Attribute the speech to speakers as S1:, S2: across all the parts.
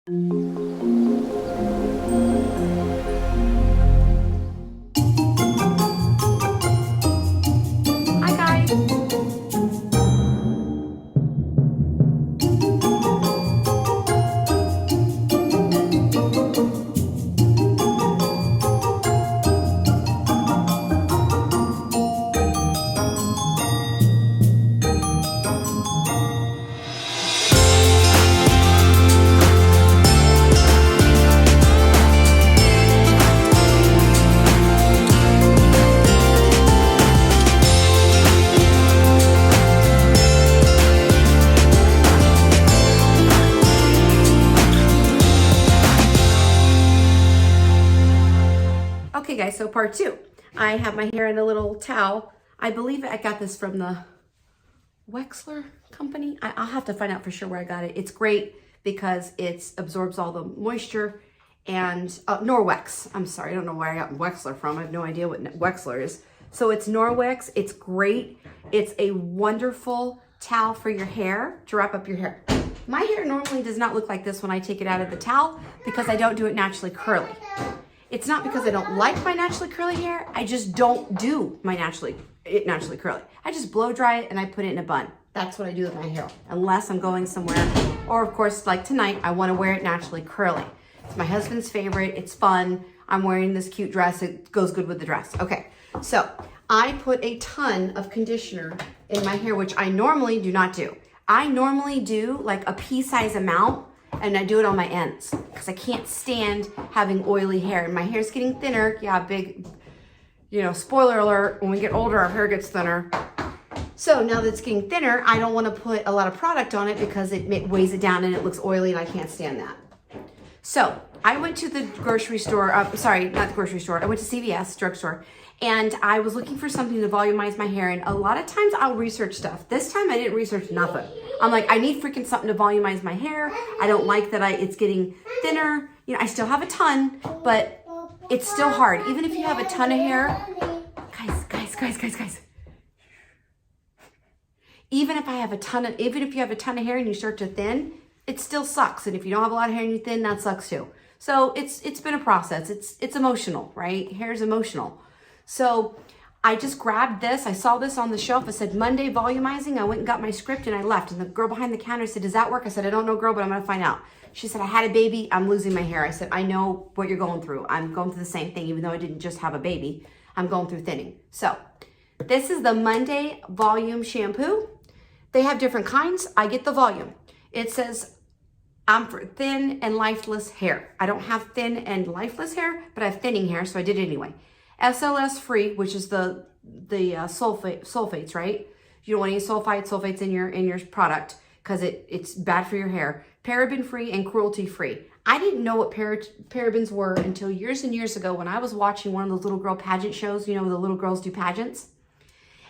S1: Hi guys. Okay guys, so part two. I have my hair in a little towel. I believe I got this from the Wexler company. I'll have to find out for sure where I got it. It's great because it absorbs all the moisture and Norwex. I'm sorry, I don't know where I got Wexler from. I have no idea what Wexler is. So it's Norwex. It's great. It's a wonderful towel for your hair to wrap up your hair. My hair normally does not look like this when I take it out of the towel because I don't do it naturally curly. It's not because I don't like my naturally curly hair. I just don't do my naturally curly. I just blow dry it and I put it in a bun. That's what I do with my hair, unless I'm going somewhere. Or of course, like tonight, I want to wear it naturally curly. It's my husband's favorite. It's fun. I'm wearing this cute dress. It goes good with the dress. Okay, so I put a ton of conditioner in my hair, which I normally do not do. I normally do like a pea size amount, and I do it on my ends because I can't stand having oily hair. And my hair's getting thinner. Yeah, big, spoiler alert, when we get older, our hair gets thinner. So now that it's getting thinner, I don't want to put a lot of product on it because it weighs it down and it looks oily and I can't stand that. So I went to the grocery store, sorry, not the grocery store. I went to CVS, drugstore, and I was looking for something to volumize my hair. And a lot of times I'll research stuff. This time I didn't research nothing. I'm like, I need freaking something to volumize my hair. I don't like that it's getting thinner. I still have a ton, but it's still hard. Even if you have a ton of hair, guys. Even if you have a ton of hair and you start to thin, it still sucks. And if you don't have a lot of hair and you thin, that sucks too. So it's been a process. It's emotional, right? Hair is emotional. So I just grabbed this. I saw this on the shelf. It said Monday volumizing. I went and got my script and I left. And the girl behind the counter said, does that work? I said, I don't know, girl, but I'm going to find out. She said, I had a baby. I'm losing my hair. I said, I know what you're going through. I'm going through the same thing, even though I didn't just have a baby. I'm going through thinning. So this is the Monday Volume Shampoo. They have different kinds. I get the volume. It says I'm for thin and lifeless hair. I don't have thin and lifeless hair, but I have thinning hair, so I did it anyway. SLS free, which is the sulfates, right? You don't want any sulfates in your product because it's bad for your hair. Paraben free and cruelty free. I didn't know what parabens were until years and years ago when I was watching one of those little girl pageant shows, where the little girls do pageants.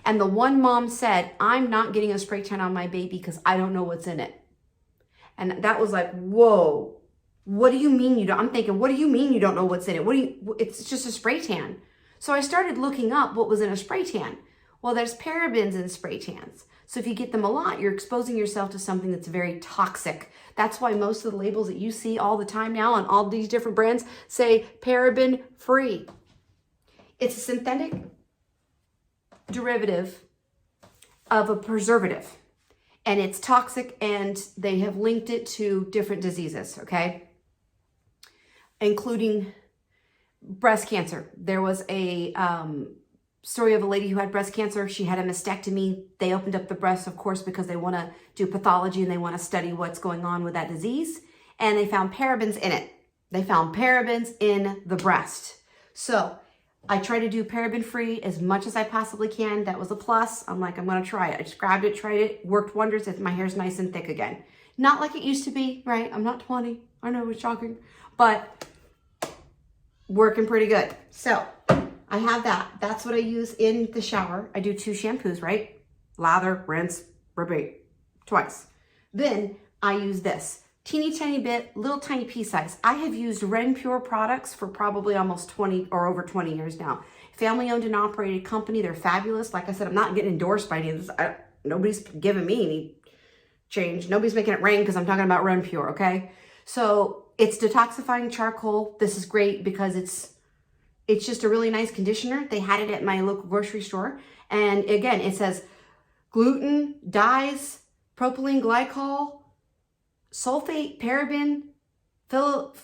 S1: And the one mom said, I'm not getting a spray tan on my baby because I don't know what's in it. And that was like, whoa, what do you mean you don't? I'm thinking, what do you mean you don't know what's in it? It's just a spray tan. So I started looking up what was in a spray tan. Well, there's parabens in spray tans. So if you get them a lot, you're exposing yourself to something that's very toxic. That's why most of the labels that you see all the time now on all these different brands say paraben free. It's a synthetic derivative of a preservative. And it's toxic, and they have linked it to different diseases, okay? Including breast cancer. There was a story of a lady who had breast cancer. She had a mastectomy. They opened up the breast, of course, because they want to do pathology and they want to study what's going on with that disease. And they found parabens in it. They found parabens in the breast. So I try to do paraben free as much as I possibly can. That was a plus. I'm like, I'm going to try it. I just grabbed it, tried it, worked wonders. My hair's nice and thick again. Not like it used to be, right? I'm not 20. I know it's shocking, but working pretty good. So I have that. That's what I use in the shower. I do 2 shampoos, right? Lather, rinse, repeat twice. Then I use this teeny tiny bit, little tiny pea size. I have used Ren Pure products for probably almost 20 or over 20 years now. Family owned and operated company. They're fabulous. Like I said, I'm not getting endorsed by any of this. Nobody's giving me any change. Nobody's making it rain because I'm talking about Ren Pure, okay? So it's detoxifying charcoal. This is great because it's just a really nice conditioner. They had it at my local grocery store. And again, it says gluten, dyes, propylene glycol, sulfate, paraben, phthalates,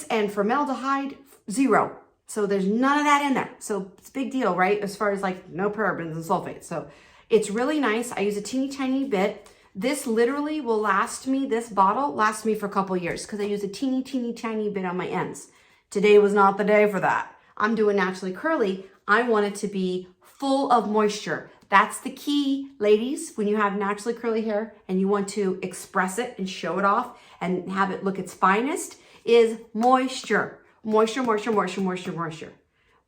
S1: and formaldehyde, 0. So there's none of that in there. So it's a big deal, right? As far as like no parabens and sulfates. So it's really nice. I use a teeny tiny bit. This literally will last me, this bottle lasts me for a couple years because I use a teeny tiny bit on my ends. Today was not the day for that. I'm doing naturally curly. I want it to be full of moisture. That's the key, ladies, when you have naturally curly hair and you want to express it and show it off and have it look its finest, is moisture. Moisture.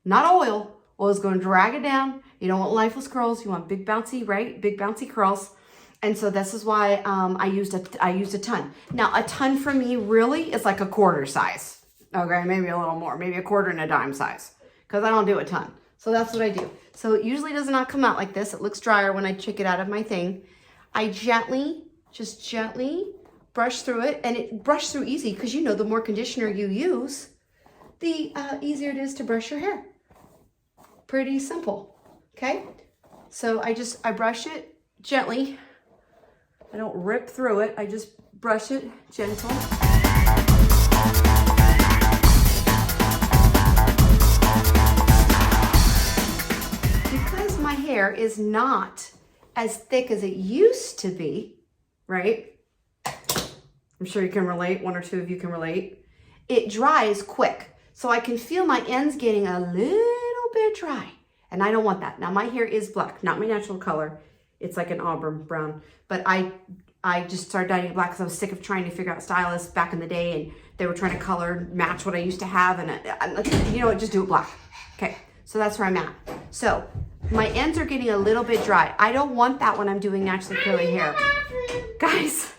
S1: Not oil. Oil is going to drag it down. You don't want lifeless curls. You want big bouncy, right? Big bouncy curls. And so this is why I used a ton. Now, a ton for me really is like a quarter size. Okay, maybe a little more. Maybe a quarter and a dime size. Because I don't do a ton. So that's what I do. So it usually does not come out like this. It looks drier when I check it out of my thing. I just gently brush through it. And it brushes through easy because you know the more conditioner you use, the easier it is to brush your hair. Pretty simple. Okay? So I brush it gently. I don't rip through it. I just brush it gentle. Because my hair is not as thick as it used to be, right? I'm sure you can relate. One or two of you can relate. It dries quick. So I can feel my ends getting a little bit dry. And I don't want that. Now my hair is black, not my natural color. It's like an auburn brown. But I just started dyeing it black because I was sick of trying to figure out stylists back in the day. And they were trying to color match what I used to have. And you know what, just do it black. Okay, so that's where I'm at. So my ends are getting a little bit dry. I don't want that when I'm doing naturally curly hair. Guys.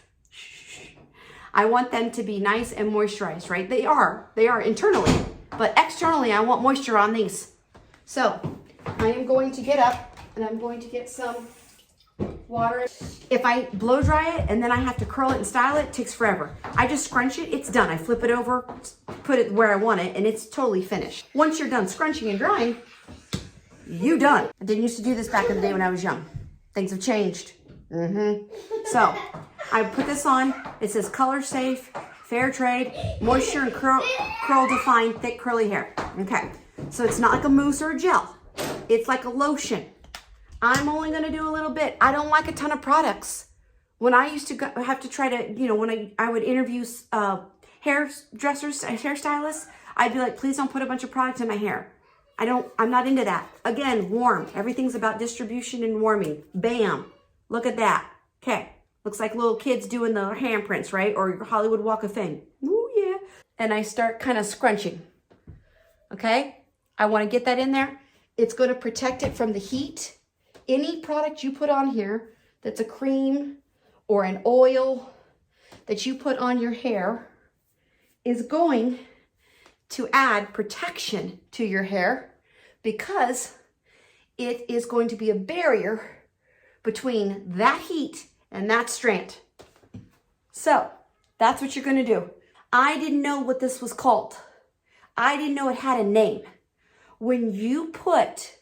S1: I want them to be nice and moisturized, right? They are internally, but externally, I want moisture on these. So I am going to get up and I'm going to get some water. If I blow dry it and then I have to curl it and style it, it takes forever. I just scrunch it, it's done. I flip it over, put it where I want it, and it's totally finished. Once you're done scrunching and drying, you done. I didn't used to do this back in the day when I was young. Things have changed. So I put this on. It says color safe, fair trade, moisture and curl defined, thick curly hair. Okay, so it's not like a mousse or a gel. It's like a lotion. I'm only going to do a little bit. I don't like a ton of products. When I used to have to try to, you know, when I would interview hairdressers, hairstylists, I'd be like, please don't put a bunch of products in my hair. I'm not into that. Again, warm. Everything's about distribution and warming. Bam. Look at that. Okay. Looks like little kids doing the handprints, right? Or Hollywood Walk of Fame. Ooh, yeah. And I start kind of scrunching. Okay? I want to get that in there. It's going to protect it from the heat. Any product you put on here that's a cream or an oil that you put on your hair is going to add protection to your hair because it is going to be a barrier between that heat and that strand. So that's what you're going to do. I didn't know what this was called. I didn't know it had a name. When you put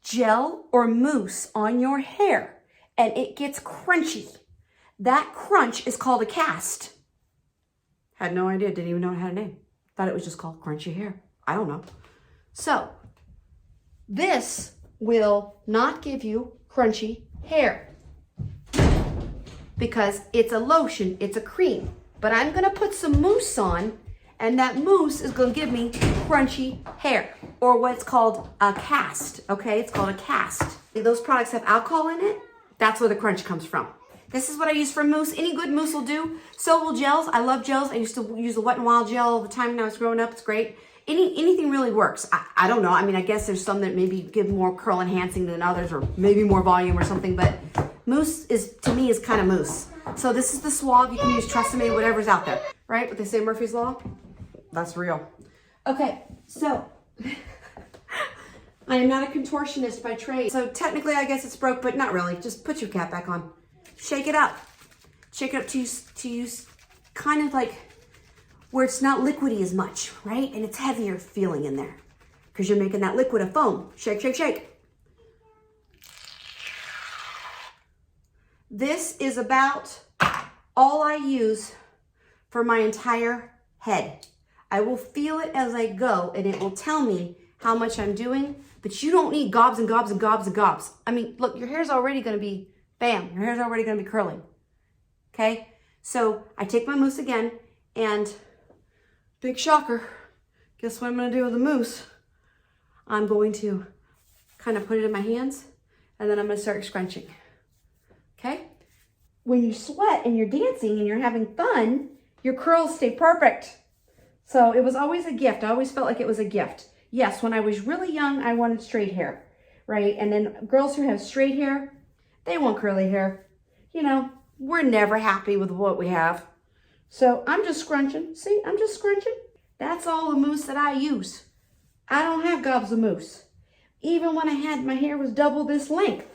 S1: gel or mousse on your hair and it gets crunchy, that crunch is called a cast. Had no idea, didn't even know it had a name. Thought it was just called crunchy hair. I don't know. So this will not give you crunchy hair because it's a lotion, it's a cream. But I'm going to put some mousse on, and that mousse is going to give me crunchy hair, or what's called a cast. Okay, it's called a cast. Those products have alcohol in it. That's where the crunch comes from. This is what I use for mousse. Any good mousse will do. So will gels. I love gels. I used to use the Wet n Wild gel all the time when I was growing up. It's great. Anything really works. I don't know. I mean, I guess there's some that maybe give more curl enhancing than others, or maybe more volume or something, but mousse is, to me, is kind of mousse. So this is the swab. You can use Tresemme, whatever's out there, right? What they say, Murphy's Law? That's real. Okay, so I am not a contortionist by trade. So technically, I guess it's broke, but not really. Just put your cap back on. Shake it up. shake it up to use kind of like where it's not liquidy as much, right? And it's heavier feeling in there because you're making that liquid a foam. Shake, shake, shake. This is about all I use for my entire head. I will feel it as I go and it will tell me how much I'm doing, but you don't need gobs and gobs and gobs and gobs. I mean, look, your hair's already gonna be, bam, your hair's already gonna be curling, okay? So I take my mousse again and big shocker, guess what I'm gonna do with the mousse? I'm going to kind of put it in my hands and then I'm gonna start scrunching, okay? When you sweat and you're dancing and you're having fun, your curls stay perfect. So it was always a gift. I always felt like it was a gift. Yes, when I was really young, I wanted straight hair, right? And then girls who have straight hair, they want curly hair. You know, we're never happy with what we have. So I'm just scrunching. See, I'm just scrunching. That's all the mousse that I use. I don't have gobs of mousse. Even when I had my hair was double this length,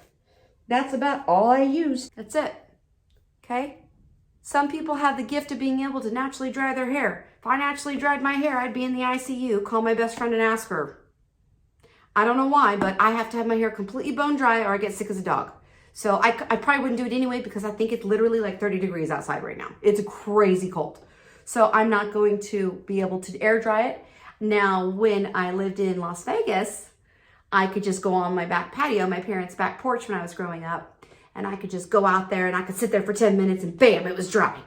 S1: that's about all I use. That's it, okay? Some people have the gift of being able to naturally dry their hair. If I naturally dried my hair, I'd be in the ICU. Call my best friend and ask her. I don't know why, but I have to have my hair completely bone dry or I get sick as a dog. So I probably wouldn't do it anyway because I think it's literally like 30 degrees outside right now. It's crazy cold. So I'm not going to be able to air dry it. Now, when I lived in Las Vegas, I could just go on my back patio, my parents' back porch when I was growing up, and I could just go out there and I could sit there for 10 minutes and bam, it was dry.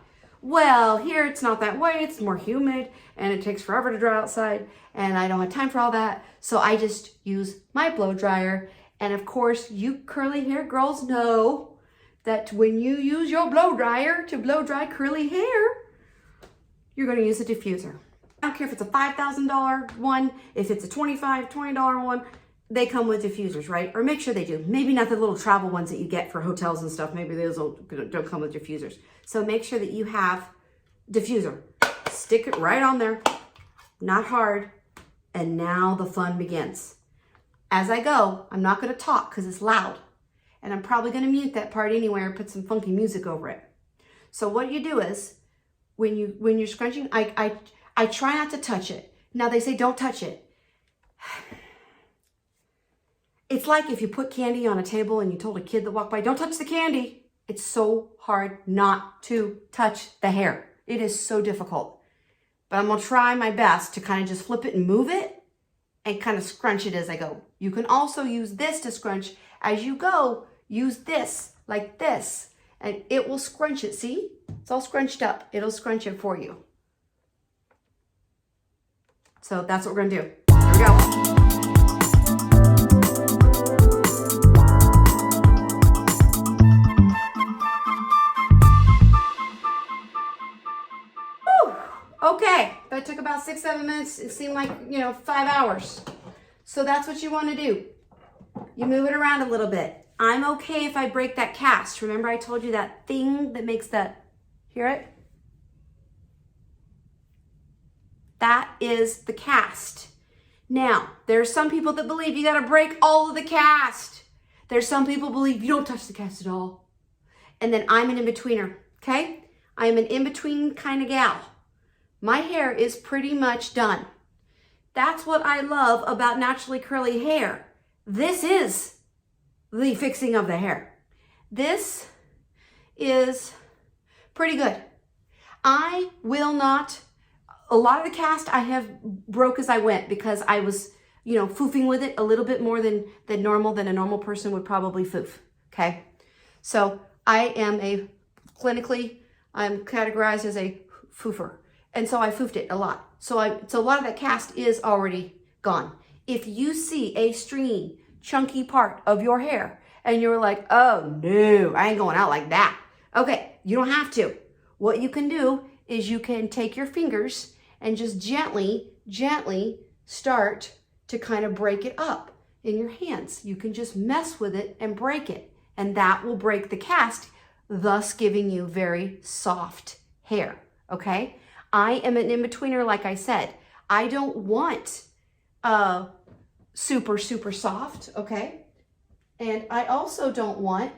S1: Well, here it's not that way. It's more humid and it takes forever to dry outside and I don't have time for all that. So I just use my blow dryer. And of course, you curly hair girls know that when you use your blow dryer to blow dry curly hair, you're going to use a diffuser. I don't care if it's a $5,000 one, if it's a $20 one, they come with diffusers, right? Or make sure they do. Maybe not the little travel ones that you get for hotels and stuff. Maybe those don't come with diffusers. So make sure that you have diffuser. Stick it right on there, not hard. And now the fun begins. As I go, I'm not gonna talk because it's loud. And I'm probably gonna mute that part anyway or put some funky music over it. So what you do is, when you're scrunching, I try not to touch it. Now they say don't touch it. It's like if you put candy on a table and you told a kid that walked by, don't touch the candy. It's so hard not to touch the hair. It is so difficult. But I'm gonna try my best to kind of just flip it and move it and kind of scrunch it as I go. You can also use this to scrunch. As you go, use this, like this, and it will scrunch it. See? It's all scrunched up. It'll scrunch it for you. So that's what we're gonna do. Here we go. Okay, that took about 6-7 minutes. It seemed like, 5 hours. So that's what you want to do. You move it around a little bit. I'm okay if I break that cast. Remember I told you that thing that makes that, hear it? That is the cast. Now, there's some people that believe you got to break all of the cast. There's some people believe you don't touch the cast at all. And then I'm an in-betweener, okay? I'm an in-between kind of gal. My hair is pretty much done. That's what I love about naturally curly hair. This is the fixing of the hair. This is pretty good. I will not, a lot of the cast I have broke as I went because I was, foofing with it a little bit more than normal, than a normal person would probably foof, okay? So I am I'm categorized as a foofer. And so I foofed it a lot. So a lot of that cast is already gone. If you see a stringy, chunky part of your hair and you're like, oh no, I ain't going out like that. Okay, you don't have to. What you can do is you can take your fingers and just gently start to kind of break it up in your hands. You can just mess with it and break it. And that will break the cast, thus giving you very soft hair, okay? I am an in-betweener, like I said. I don't want super, super soft, okay? And I also don't want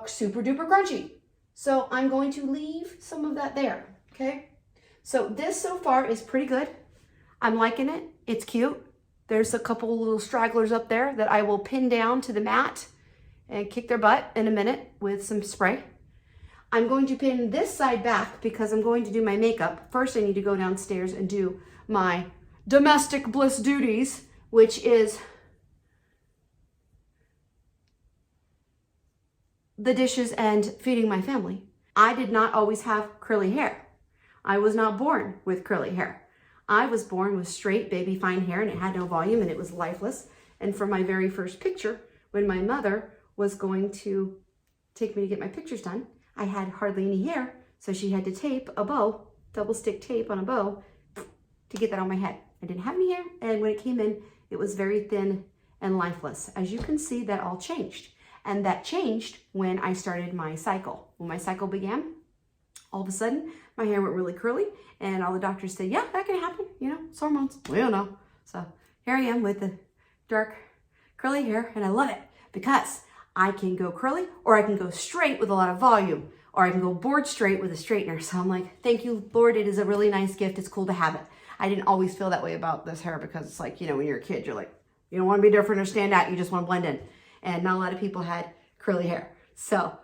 S1: super duper crunchy. So I'm going to leave some of that there, okay? So this so far is pretty good. I'm liking it. It's cute. There's a couple little stragglers up there that I will pin down to the mat and kick their butt in a minute with some spray. I'm going to pin this side back because I'm going to do my makeup. First, I need to go downstairs and do my domestic bliss duties, which is the dishes and feeding my family. I did not always have curly hair. I was not born with curly hair. I was born with straight baby fine hair and it had no volume and it was lifeless. And for my very first picture, when my mother was going to take me to get my pictures done, I had hardly any hair. So she had to tape a bow, double stick tape on a bow to get that on my head. I didn't have any hair. And when it came in, it was very thin and lifeless. As you can see, that all changed. And that changed when I started my cycle. When my cycle began, all of a sudden, my hair went really curly and all the doctors said, yeah, that can happen. You know, it's hormones. We don't know. So here I am with the dark curly hair and I love it because I can go curly or I can go straight with a lot of volume or I can go board straight with a straightener. So I'm like, thank you, Lord. It is a really nice gift. It's cool to have it. I didn't always feel that way about this hair because it's like, you know, when you're a kid, you're like, you don't want to be different or stand out. You just want to blend in. And not a lot of people had curly hair. So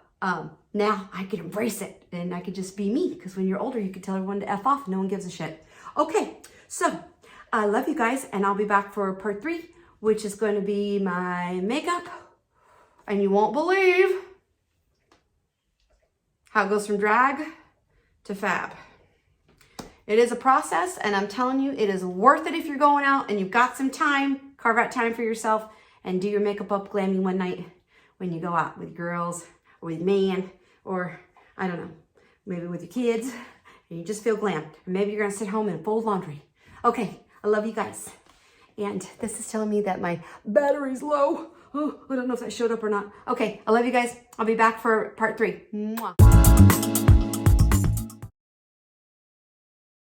S1: now I can embrace it and I could just be me because when you're older, you can tell everyone to F off. No one gives a shit. Okay, so I love you guys and I'll be back for part 3, which is going to be my makeup. And you won't believe how it goes from drag to fab. It is a process and I'm telling you, it is worth it if you're going out and you've got some time. Carve out time for yourself and do your makeup up glammy one night when you go out with girls or with man or I don't know, maybe with your kids and you just feel glam. And maybe you're gonna sit home and fold laundry. Okay, I love you guys. And this is telling me that my battery's low. Oh, I don't know if that showed up or not. Okay, I love you guys. I'll be back for part 3. Mwah.